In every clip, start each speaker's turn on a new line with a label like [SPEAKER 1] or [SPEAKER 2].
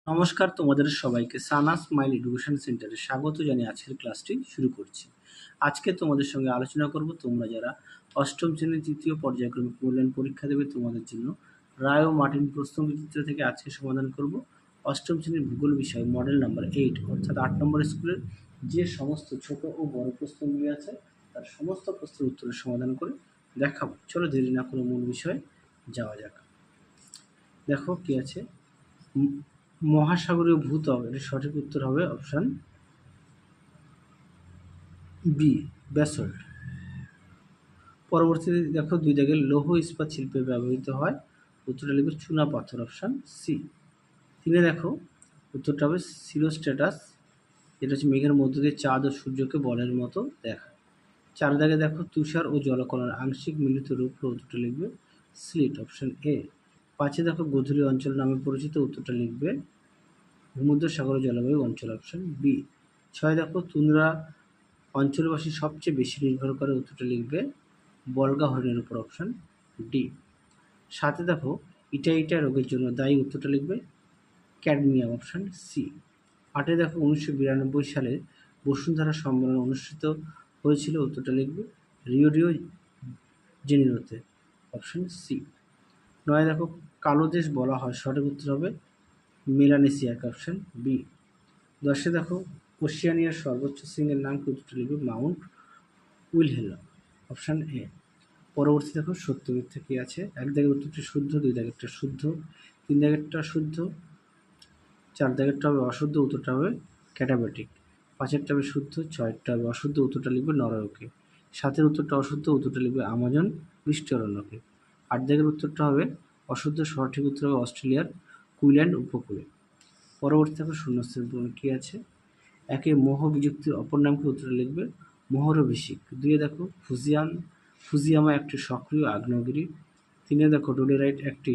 [SPEAKER 1] নমস্কার, তোমাদের সবাইকে সানা স্মাইল এডুকেশন সেন্টারে স্বাগত জানিয়ে আজকের ক্লাসটি শুরু করছি। আজকে তোমাদের সঙ্গে আলোচনা করব তোমরা যারা অষ্টম শ্রেণীর তৃতীয় পর্যায়ক্রমিক মূল্যায়ন পরীক্ষা দেবে তোমাদের জন্য রায় ও মার্টিন প্রশ্নবিচিত্র থেকে আজকে সমাধান করব অষ্টম শ্রেণীর ভূগোল বিষয় মডেল নাম্বার 8 অর্থাৎ 8 নম্বর স্কুলের যে সমস্ত ছোট ও বড় প্রশ্নগুলি আছে তার সমস্ত প্রশ্নের উত্তরের সমাধান করে দেখাবো। চলো দেরি না করে মূল বিষয়ে যাওয়া যাক। দেখো কি আছে, মহাসাগরীয় ভূত্বক, এর সঠিক উত্তর হবে অপশান বি, ব্যাসল্ট। পরবর্তীতে দেখো দুই দাগের লৌহ ইস্পাত শিল্পে ব্যবহৃত হয়, উত্তরটা লিখবে চুনা পাথর, অপশান সি। তিনে দেখো উত্তরটা হবে সিরোস্ট্যাটাস, এটা হচ্ছে মেঘের মধ্য দিয়ে চাঁদ ও সূর্যকে বলের মতো দেখায়। চার দাগে দেখো তুষার ও জলকণার আংশিক মিলিত রূপ, উত্তরটা লিখবে স্লিট, অপশান এ। পাঁচে দেখো গোধূলি অঞ্চল নামে পরিচিত, উত্তরটা লিখবে ভূমধ্যসাগর জলবায়ু অঞ্চল, অপশান বি। ছয় দেখো তুন্দ্রা অঞ্চলবাসী সবচেয়ে বেশি নির্ভর করে, উত্তরটা লিখবে বলগা হরিণের উপর, অপশান ডি। সাথে দেখো ইটা রোগের জন্য দায়ী, উত্তরটা লিখবে ক্যাডমিয়াম, অপশান সি। আটে দেখো 1992 সালে বসুন্ধরা সম্মেলন অনুষ্ঠিত হয়েছিল, উত্তরটা লিখবে রিও ডি জেনিরোতে, অপশান সি। নয় দেখো কালো দেশ বলা হয়, সঠিক উত্তর হবে মেলানেসিয়াকে, অপশান বি। দশে দেখো ওশিয়ানিয়ার সর্বোচ্চ শৃঙ্গের নাম কি, উত্তরটা লিখবে মাউন্ট উইলহেলম, অপশান এ। পরবর্তী দেখো সত্য মিথ্যা কী আছে, এক দাগের উত্তরটি শুদ্ধ, দুই দাগেরটা শুদ্ধ, তিন দাগেরটা শুদ্ধ, চার দাগেরটা হবে অশুদ্ধ, উত্তরটা হবে ক্যাটাবেটিক, পাঁচেরটা হবে শুদ্ধ, ছয়েরটা হবে অশুদ্ধ, উত্তরটা লিখবে নরওকে, সাতের উত্তরটা অশুদ্ধ, উত্তরটা লিখবে আমাজন বৃষ্টি অরণ্যকে, আট দাগের উত্তরটা হবে অশুদ্ধ, সঠিক উত্তর হবে অস্ট্রেলিয়ার কুইল্যান্ড উপকূলে। পরবর্তী দেখো শূন্যস্থান পূরণ কী আছে, একে মোহ বিযুক্তির অপর নাম কি, উত্তরটা লিখবে মোহরভিষিক। দুইয়ে দেখো ফুজিয়ামা একটি সক্রিয় আগ্নেয়গিরি। তিনে দেখো ডোলেরাইট একটি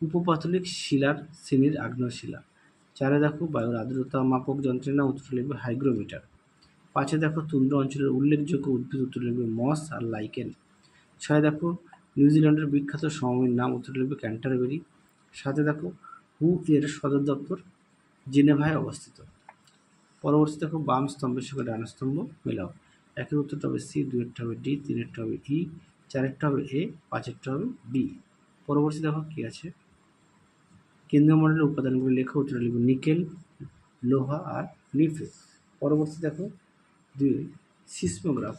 [SPEAKER 1] উপপাতলিক শিলার শ্রেণীর আগ্নেয়শিলা। চারে দেখো বায়ুর আর্দ্রতা মাপক যন্ত্রের নাম, উত্তরটা লিখবে হাইগ্রোমিটার। পাঁচে দেখো তুন্দ্রা অঞ্চলের উল্লেখযোগ্য উদ্ভিদ, উত্তর লিখবে মস আর লাইকেন। ছয় দেখো নিউজিল্যান্ডের বিখ্যাত সমভূমির নাম, উত্তর লিখবে ক্যান্টারবেরি। সাথে দেখো হু এর সদর দপ্তর জেনেভায় অবস্থিত। পরবর্তী দেখো বাম স্তম্ভের সঙ্গে ডান স্তম্ভ মেলাও। একের উত্তরটা হবে সি, দুইয়েরটা হবে ডি, তিনেরটা হবে ই, চারেরটা হবে এ, পাঁচেরটা হবে বি। পরবর্তী দেখো কী আছে, কেন্দ্রীয় মডেলের উপাদানগুলি লেখো, উত্তরটা লিখবে নিকেল, লোহা আর নিফে। পরবর্তী দেখো দুই সিসমোগ্রাফ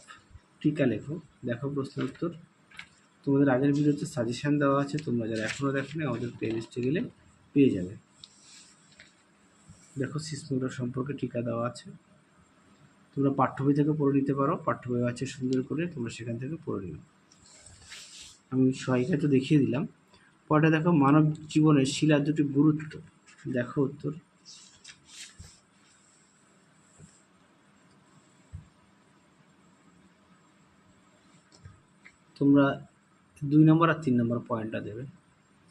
[SPEAKER 1] টিকা লেখো। দেখো প্রশ্ন উত্তর, তোমাদের আগের ভিডিওতে সাজেশান দেওয়া আছে, তোমরা যারা এখনও দেখোনি আমাদের প্লেলিস্টে গেলে পেয়ে যাবে। দেখো সিসমোগ্রাফ সম্পর্কে টিকা দেওয়া আছে, তোমরা পাঠ্য বই থেকে পড়ে নিতে পারো, পাঠ্য বই আছে সুন্দর করে, তোমরা সেখান থেকে পড়ে নিও। আমি সহায়িকা তো দেখিয়ে দিলাম। পরে দেখো মানব জীবনের শিলার দুটি গুরুত্ব, দেখো উত্তর, তোমরা 2 নম্বর আর 3 নম্বর পয়েন্টটা দেবে,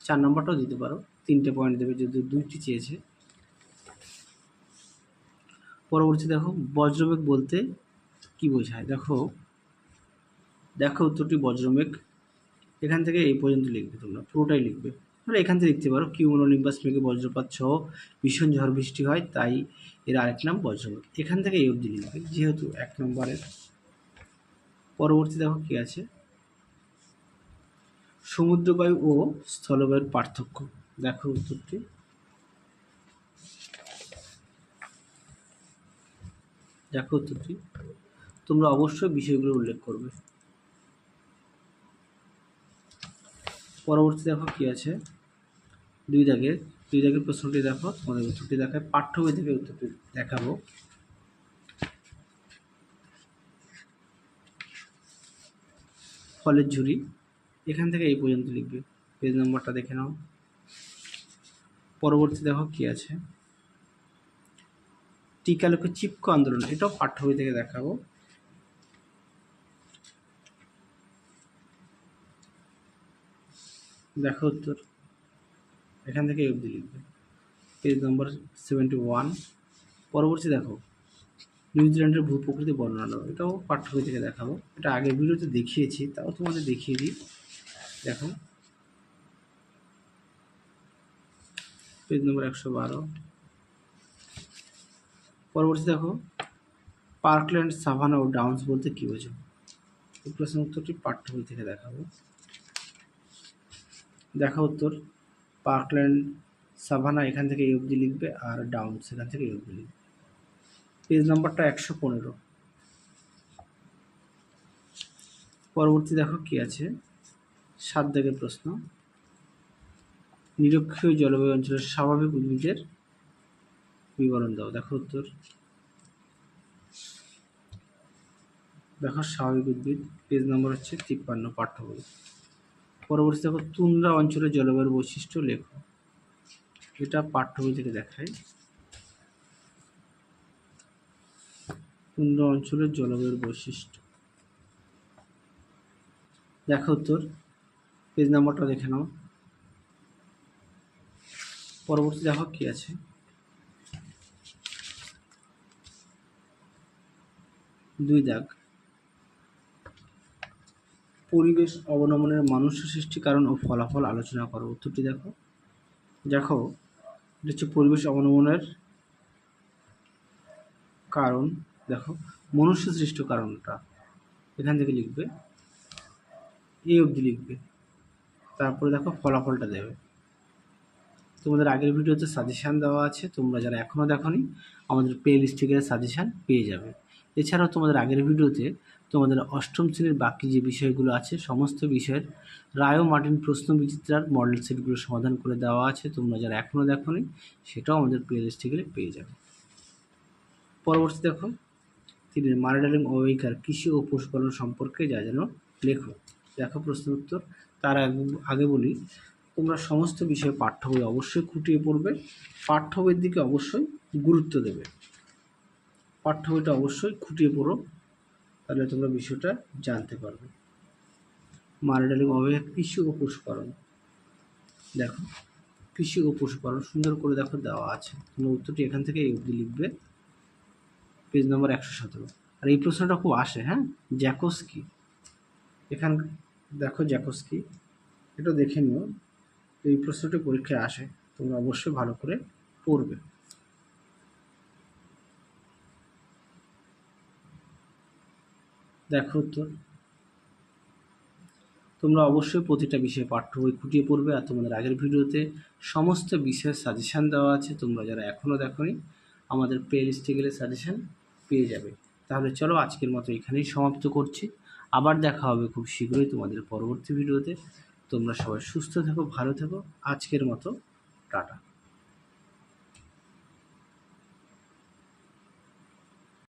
[SPEAKER 1] 4 নম্বরটাও দিতে পারো, 3টে পয়েন্ট দেবে যদি 2টি চেয়েছে। পরবর্তী দেখো বজ্রমেঘ বলতে কি বোঝায়, দেখো উত্তরটি বজ্রমেঘ, এখান থেকে এই পর্যন্ত লিখবে, তোমরা পুরোটাই লিখবে, তোমরা এখান থেকে লিখতে পারো কিউমুলোনিম্বাস মেঘে বজ্রপাত সহ ভীষণ ঝড় বৃষ্টি হয়, তাই এর আরেক নাম বজ্রমেঘ, এখান থেকে এই অবধি লিখবে যেহেতু 1 নম্বরের। পরবর্তী দেখো কি আছে, সমুদ্রবায়ু ও স্থলবায়ুর পার্থক্য, দেখো উত্তরটি, তোমরা অবশ্যই বিষয়গুলো উল্লেখ করবে। পরবর্তী দেখো কি আছে, দুই দাগের প্রশ্নটি দেখো, তোমাদের উত্তরটি দেখায়, পাঠ্য বই থেকে উত্তরটি দেখাবো। ফলের ঝুড়ি, এখান থেকে এই পর্যন্ত লিখবে, পেজ নম্বরটা দেখে নাও। পরবর্তী দেখো কি আছে, টিকা লেখো চিপকো আন্দোলন, এটাও পাঠ্য বই থেকে দেখাবো। দেখো উত্তর, এখান থেকে এই অবধি লিখবে, পেজ নম্বর 71। পরবর্তী দেখো নিউজিল্যান্ডের ভূপ্রকৃতি বর্ণনা, এটাও পাঠ্য বই থেকে দেখাবো, এটা আগের ভিডিওতে দেখিয়েছি, তাও তোমাদের দেখিয়ে দিই। দেখো পেজ নম্বর 112। পরবর্তী দেখো, পার্কল্যান্ড, সাভানা ও ডাউন্স বলতে কী বোঝো? এই প্রশ্নের উত্তরটি পাঠ্য বই থেকে দেখাবো। দেখা উত্তর, পার্কল্যান্ড, সাভানা এখান থেকে এই অবধি লিখবে, আর ডাউন্স এখান থেকে এই অবধি লিখবে। পেজ নাম্বারটা 115। পরবর্তী দেখো কি আছে, 7 দাগের প্রশ্ন, নিরক্ষীয় জলবায়ু অঞ্চলের স্বাভাবিক উদ্ভিদের বিবরণ দাও। দেখো উত্তর, দেখো স্বাভাবিক উদ্ভিদ, পেজ নম্বর হচ্ছে 53 পাঠ্য বই। পরবর্তী দেখো, তুন্দ্রা অঞ্চলের জলবায়ুর বৈশিষ্ট্য লেখো। এটা পাঠ্য বই থেকে দেখায়। তুন্দ্রা অঞ্চলের জলবায়ুর বৈশিষ্ট্য, দেখো উত্তর, পেজ নাম্বারটা দেখে নাও। পরবর্তী দেখো কি আছে, 2 দাগ, পরিবেশ অবনমনের মানুষ সৃষ্টি কারণ ও ফলাফল আলোচনা করো। উত্তরটি দেখো, দেখো এটা হচ্ছে পরিবেশ অবনমনের কারণ। দেখো মনুষ্য সৃষ্ট কারণটা এখান থেকে লিখবে, এই অবধি লিখবে, তারপরে দেখো ফলাফলটা দেবে। তোমাদের আগের ভিডিওতে সাজেশান দেওয়া আছে, তোমরা যারা এখনও দেখোনি আমাদের প্লে লিস্টে গেলে সাজেশান পেয়ে যাবে। এছাড়াও তোমাদের আগের ভিডিওতে তোমাদের অষ্টম শ্রেণীর বাকি যে বিষয়গুলো আছে সমস্ত বিষয়ের রায় ও মার্টিন প্রশ্ন বিচিত্রার মডেল সেটগুলো সমাধান করে দেওয়া আছে, তোমরা যারা এখনও দেখোনি সেটাও আমাদের প্লে লিস্টে গেলে পেয়ে যাবে। পরবর্তী দেখো, তিনি মার্ডারিং অবৈকার কৃষি ও পশুপালন সম্পর্কে যা যেন লেখো। দেখো প্রশ্ন উত্তর, তার আগে বলি, তোমরা সমস্ত বিষয়ে পাঠ্য বই অবশ্যই খুঁটিয়ে পড়বে, পাঠ্য বইয়ের দিকে অবশ্যই গুরুত্ব দেবে। পাঠ্য বইটা অবশ্যই খুঁটিয়ে পড়ো, তাহলে তোমরা বিষয়টা জানতে পারবে। মার্ডারিং অবৈকার কৃষি ও পশুপালন, দেখো কৃষি ও পশুপালন সুন্দর করে দেখো দেওয়া আছে, তোমরা উত্তরটি এখান থেকে এই অবধি লিখবে, পেজ নম্বর 117। আর এই প্রশ্নটা খুব আসে, হ্যাঁ, জ্যাকোস্কি, এখান দেখো জ্যাকোস্কি, এটা দেখে নিও, এই প্রশ্নটি পরীক্ষায় আসে, তোমরা অবশ্যই ভালো করে পড়বে। দেখো উত্তর, তোমরা অবশ্যই প্রতিটা বিষয়ে পাঠ্য বই খুঁটিয়ে পড়বে, আর তোমাদের আগের ভিডিওতে সমস্ত বিষয়ের সাজেশান দেওয়া আছে, তোমরা যারা এখনও দেখোনি আমাদের প্লে লিস্টে গেলে সাজেশান পেয়ে যাবে। তাহলে চলো আজকের মতো এখানেই সমাপ্ত করছি, আবার দেখা হবে খুব শীঘ্রই তোমাদের পরবর্তী ভিডিওতে। তোমরা সবাই সুস্থ থেকো, ভালো থেকো, আজকের মতো টাটা।